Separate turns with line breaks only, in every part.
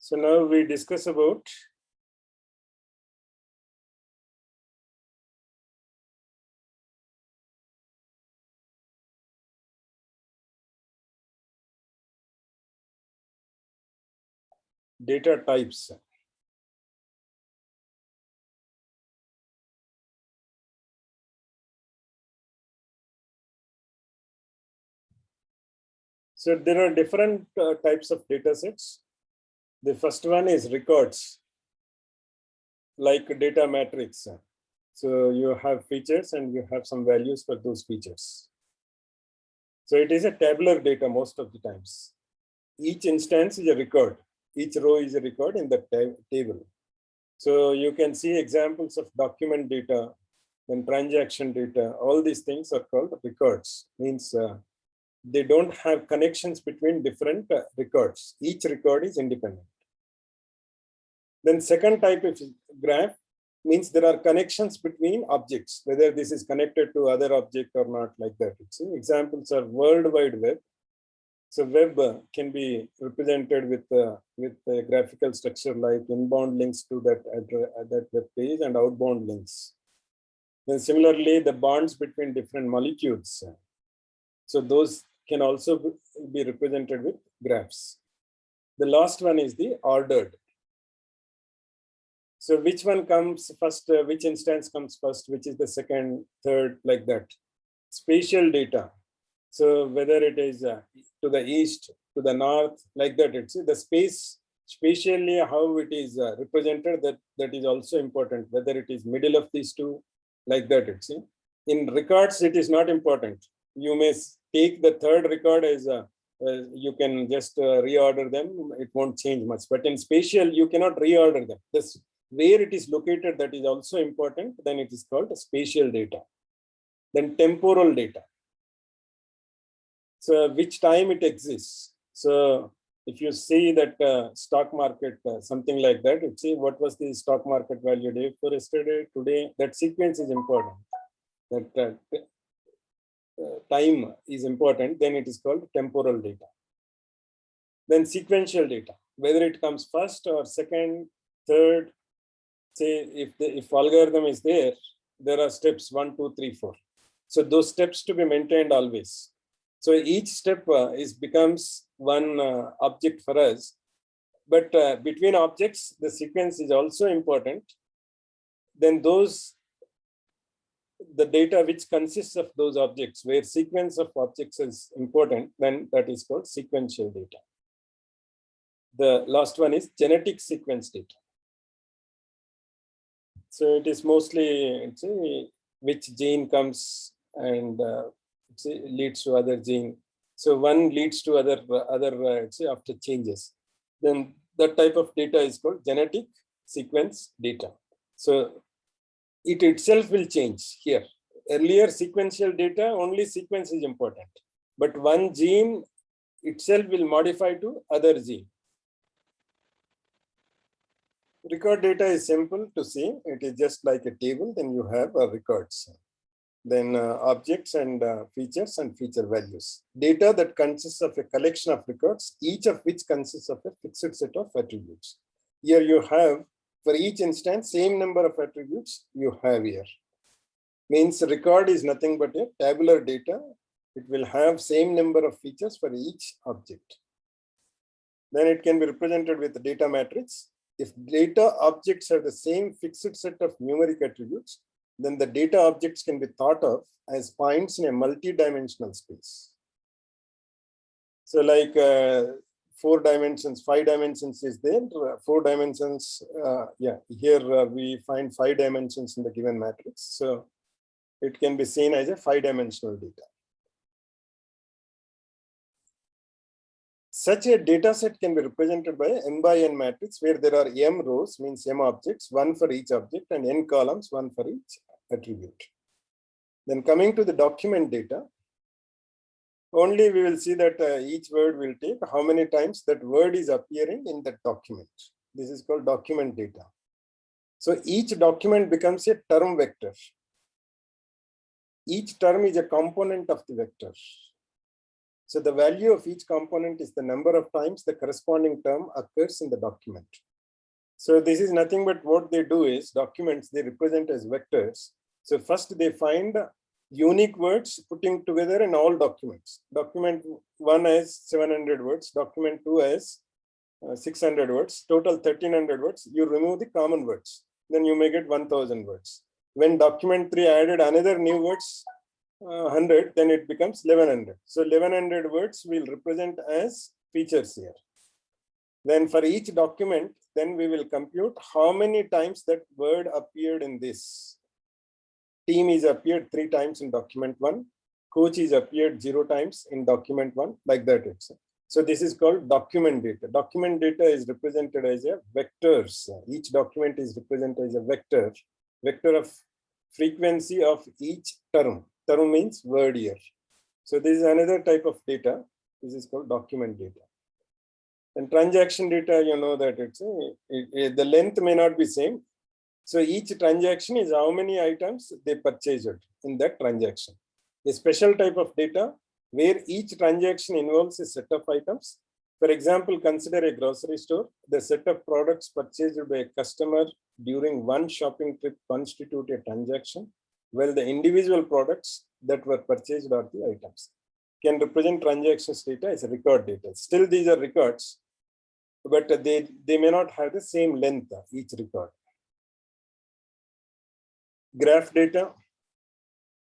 So now we discuss about data types. So there are different types of data sets. The first one is records, like data matrix. So you have features and you have some values for those features. So it is a tabular data most of the times. Each instance is a record. Each row is a record in the table. So you can see examples of document data and transaction data. All these things are called records. Means they don't have connections between different records. Each record is independent. Then second type of graph means there are connections between objects, whether this is connected to other object or not, like that. See, examples are World Wide Web. So web can be represented with a graphical structure like inbound links to that web page and outbound links. Then similarly, the bonds between different molecules. So those can also be represented with graphs. The last one is the ordered. So which one comes first, which instance comes first, which is the second, third, like that. Spatial data. So whether it is to the east, to the north, like that, it's the space, spatially how it is represented, that is also important, whether it is middle of these two, like that, it's in records, it is not important. You may take the third record as you can just reorder them, it won't change much. But in spatial, you cannot reorder them. This where it is located, that is also important. Then it is called spatial data. Then temporal data. So which time it exists. So if you see that stock market, something like that, you see what was the stock market value day for yesterday, today, that sequence is important. That time is important, then it is called temporal data. Then sequential data, whether it comes first or second, third. Say if algorithm is there are steps 1, 2, 3, 4. So those steps to be maintained always. So each step becomes one object for us. But between objects, the sequence is also important. Then the data which consists of those objects, where sequence of objects is important, then that is called sequential data. The last one is genetic sequence data. So it is mostly which gene comes and leads to other gene. So one leads to other after changes. Then that type of data is called genetic sequence data. So it itself will change here. Earlier sequential data, only sequence is important. But one gene itself will modify to other gene. Record data is simple to see. It is just like a table. Then you have records. Then objects and features and feature values. Data that consists of a collection of records, each of which consists of a fixed set of attributes. Here you have, for each instance, same number of attributes you have here. Means record is nothing but a tabular data. It will have same number of features for each object. Then it can be represented with the data matrix. If data objects have the same fixed set of numeric attributes, then the data objects can be thought of as points in a multi-dimensional space. So like 4 dimensions, 5 dimensions is there, 4 dimensions, here we find 5 dimensions in the given matrix. So it can be seen as a 5-dimensional data. Such a data set can be represented by an n by n matrix where there are m rows, means m objects, 1 for each object, and n columns, 1 for each attribute. Then coming to the document data, only we will see that each word will take how many times that word is appearing in that document. This is called document data. So each document becomes a term vector. Each term is a component of the vector. So the value of each component is the number of times the corresponding term occurs in the document. So this is nothing but what they do is documents, they represent as vectors. So first they find unique words putting together in all documents. Document 1 has 700 words, document 2 has 600 words, total 1300 words. You remove the common words, then you make it 1000 words. When document 3 added another new words, 100, then it becomes 1100. So 1100 words will represent as features here. Then for each document, then we will compute how many times that word appeared in this. Team is appeared 3 times in document 1. Coach is appeared 0 times in document 1, like that. So this is called document data. Document data is represented as a vectors. Each document is represented as a vector of frequency of each term. Term means word here. So this is another type of data. This is called document data. And transaction data, you know that the length may not be same. So each transaction is how many items they purchased in that transaction. A special type of data where each transaction involves a set of items. For example, consider a grocery store. The set of products purchased by a customer during one shopping trip constitute a transaction, while the individual products that were purchased are the items. Can represent transactions data as a record data. Still, these are records, but they may not have the same length, each record. Graph data.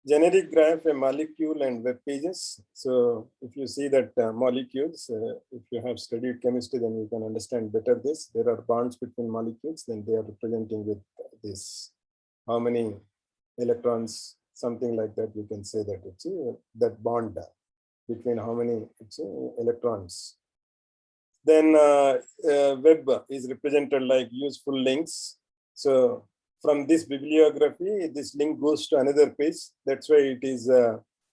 Generic graph, a molecule and web pages. So if you see that molecules, if you have studied chemistry, then you can understand better this. There are bonds between molecules, then they are representing with this. How many electrons, something like that, you can say that it's that bond between how many electrons. Then web is represented like useful links. So from this bibliography, this link goes to another page. That's why it is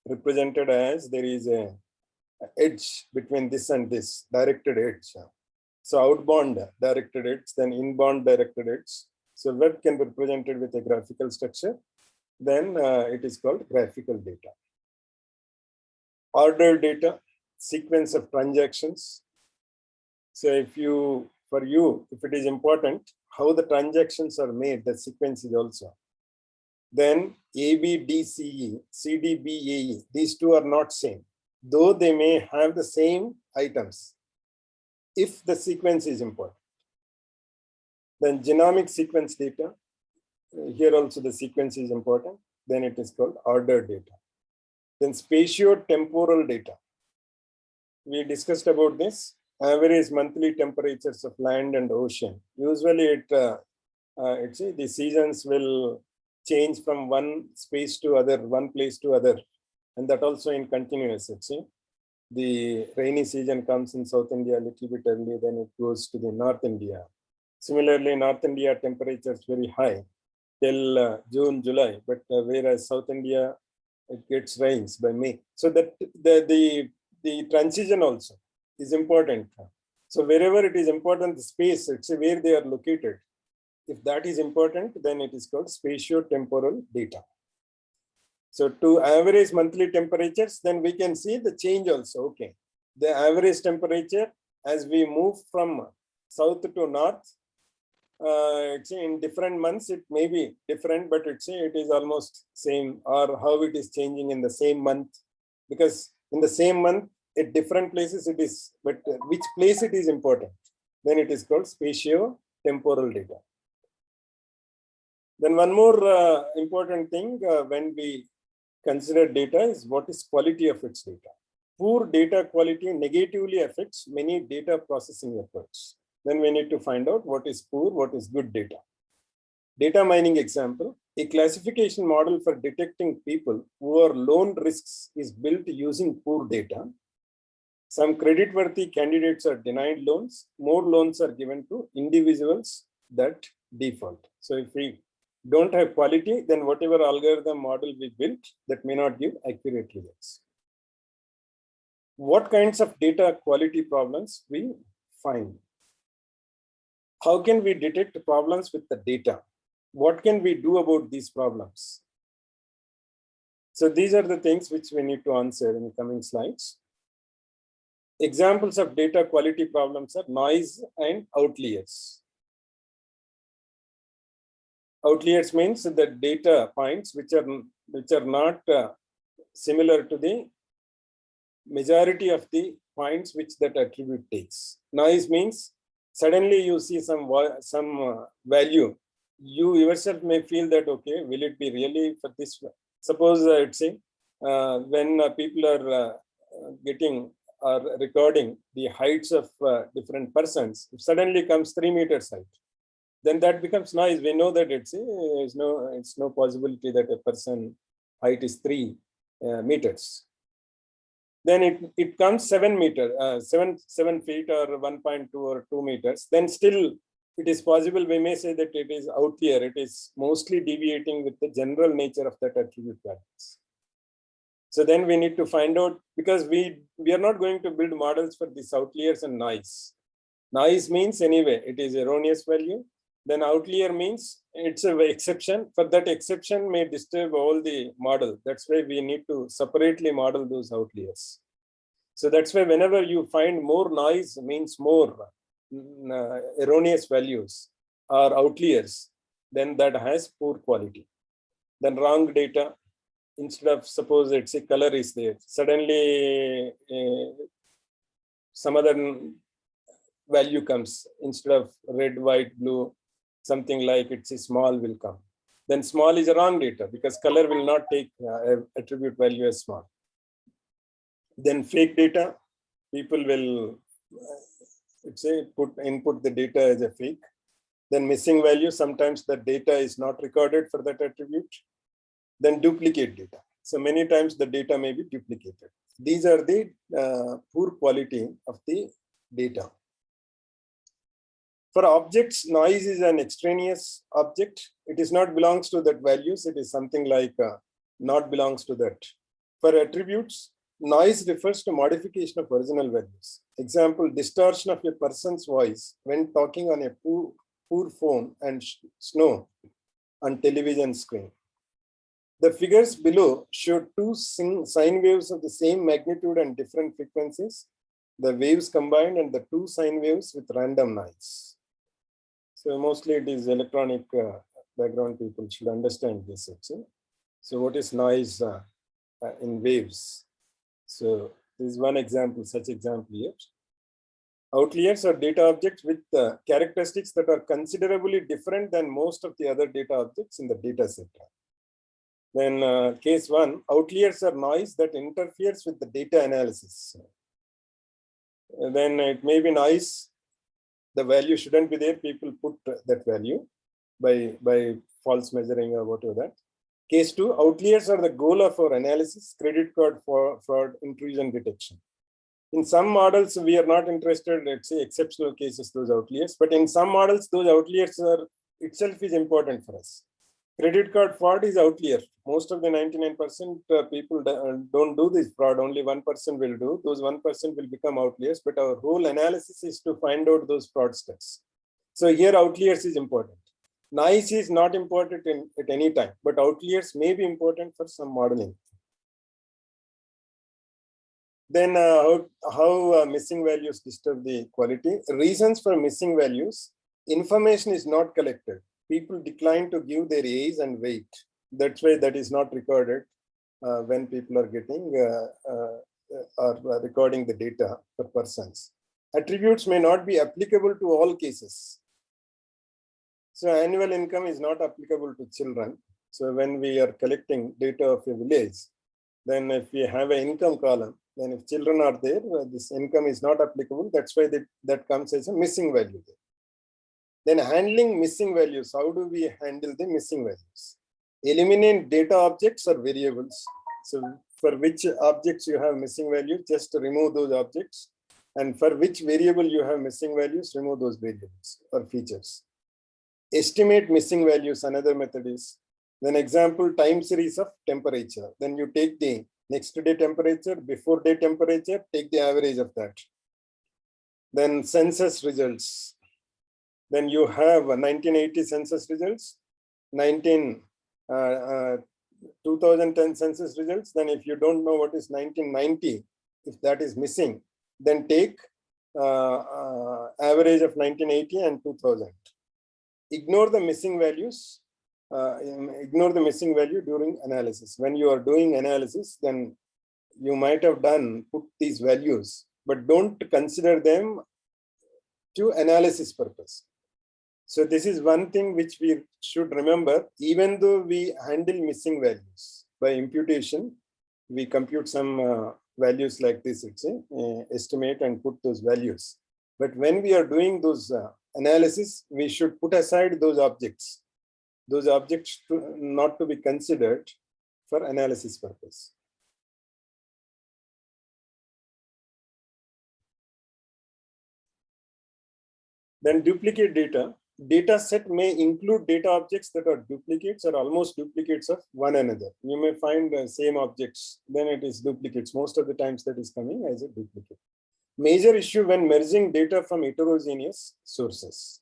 represented as there is a edge between this and this, directed edge. So outbound directed edge, then inbound directed edge. So web can be represented with a graphical structure. Then it is called graphical data. Ordered data, sequence of transactions. So if it is important, how the transactions are made, the sequence is also. Then A, B, D, C, E, C, D, B, A, E, these two are not same, though they may have the same items, if the sequence is important. Then genomic sequence data, here also the sequence is important, then it is called ordered data. Then spatio-temporal data. We discussed about this. Average monthly temperatures of land and ocean. Usually the seasons will change from one space to other, one place to other, and that also in continuous. The rainy season comes in South India a little bit early, then it goes to the North India. Similarly, North India temperature is very high till June, July, but whereas South India, it gets rains by May. So that the transition also is important. So wherever it is important, the space, where they are located, if that is important, then it is called spatio-temporal data. So to average monthly temperatures, then we can see the change also. Okay, the average temperature as we move from south to north, in different months it may be different, but it is almost same, or how it is changing in the same month, because in the same month at different places it is, but which place it is important, then it is called spatio-temporal data. Then one more important thing when we consider data is what is quality of its data. Poor data quality negatively affects many data processing efforts. Then we need to find out what is poor, what is good data. Data mining example, a classification model for detecting people who are loan risks is built using poor data. Some creditworthy candidates are denied loans. More loans are given to individuals that default. So if we don't have quality, then whatever algorithm model we built, that may not give accurate results. What kinds of data quality problems we find? How can we detect problems with the data? What can we do about these problems? So these are the things which we need to answer in the coming slides. Examples of data quality problems are noise and outliers. Outliers means the data points which are not similar to the majority of the points which that attribute takes. Noise means suddenly you see some value. You yourself may feel that, okay, will it be really for this? Suppose it's say when people are getting or recording the heights of different persons, if suddenly comes 3 meters height, then that becomes noise. We know that it's no possibility that a person height is 3 meters. Then it comes 7 feet or 1.2 or 2 meters. Then still it is possible we may say that it is outlier. It is mostly deviating with the general nature of that attribute values. So then we need to find out, because we are not going to build models for these outliers and noise. Noise means anyway, it is erroneous value. Then outlier means it's an exception. For that exception may disturb all the model. That's why we need to separately model those outliers. So that's why whenever you find more noise means more erroneous values or outliers, then that has poor quality. Then wrong data. Instead of, suppose it's a color is there, suddenly some other value comes. Instead of red, white, blue, something like it's a small will come. Then small is a wrong data because color will not take attribute value as small. Then fake data, people will input the data as a fake. Then missing value, sometimes the data is not recorded for that attribute. Then duplicate data. So many times the data may be duplicated. These are the poor quality of the data. For objects, noise is an extraneous object. It is not belongs to that values. It is something like not belongs to that. For attributes, noise refers to modification of original values. Example, distortion of a person's voice when talking on a poor phone and snow on television screen. The figures below show two sine waves of the same magnitude and different frequencies. The waves combined and the two sine waves with random noise. So mostly it is electronic background people should understand this actually. So what is noise in waves? So this is one example, such example here. Outliers are data objects with characteristics that are considerably different than most of the other data objects in the data set. Then case 1, outliers are noise that interferes with the data analysis. Then it may be noise, the value shouldn't be there, people put that value by false measuring or whatever that. Case 2, outliers are the goal of our analysis, credit card fraud intrusion detection. In some models, we are not interested, let's say exceptional cases, those outliers, but in some models, those outliers are itself is important for us. Credit card fraud is outlier. Most of the 99% people don't do this fraud, only 1% will do. Those 1% will become outliers, but our whole analysis is to find out those fraudsters. So here outliers is important. Noise is not important at any time, but outliers may be important for some modeling. Then how missing values disturb the quality? Reasons for missing values. Information is not collected. People decline to give their age and weight. That's why that is not recorded when people are getting or recording the data for persons. Attributes may not be applicable to all cases. So annual income is not applicable to children. So when we are collecting data of a village, then if we have an income column, then if children are there, this income is not applicable. That's why that comes as a missing value there. Then handling missing values. How do we handle the missing values? Eliminate data objects or variables. So for which objects you have missing values, just remove those objects. And for which variable you have missing values, remove those variables or features. Estimate missing values, another method is. Then example, time series of temperature. Then you take the next day temperature, before day temperature, take the average of that. Then census results. Then you have 1980 census results, 2010 census results. Then if you don't know what is 1990, if that is missing, then take average of 1980 and 2000. Ignore the missing values. Ignore the missing value during analysis. When you are doing analysis, then you might have put these values, but don't consider them to analysis purpose. So this is one thing which we should remember. Even though we handle missing values by imputation, we compute some values like this, estimate and put those values. But when we are doing those analysis, we should put aside those objects. Those objects not to be considered for analysis purpose. Then duplicate data. Data set may include data objects that are duplicates or almost duplicates of one another. You may find the same objects, then it is duplicates. Most of the times that is coming as a duplicate. Major issue when merging data from heterogeneous sources.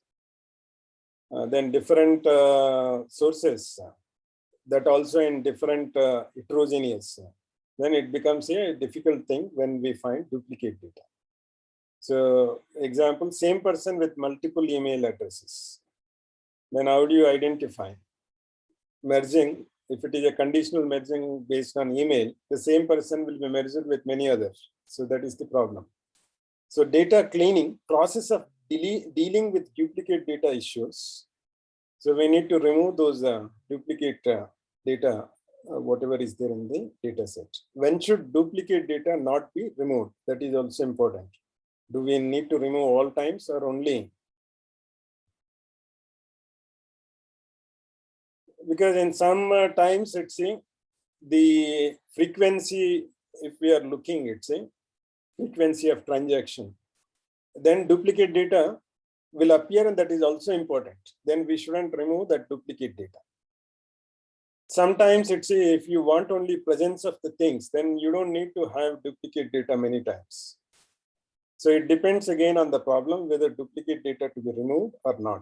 Then different sources that also in different heterogeneous. Then it becomes a difficult thing when we find duplicate data. So example, same person with multiple email addresses. Then how do you identify? Merging, if it is a conditional merging based on email, the same person will be merged with many others. So that is the problem. So data cleaning, process of dealing with duplicate data issues. So we need to remove those duplicate data, whatever is there in the data set. When should duplicate data not be removed? That is also important. Do we need to remove all times or only? Because in some times, let's say, the frequency, if we are looking, let's say, frequency of transaction, then duplicate data will appear, and that is also important. Then we shouldn't remove that duplicate data. Sometimes, let's say, if you want only presence of the things, then you don't need to have duplicate data many times. So it depends again on the problem whether duplicate data to be removed or not.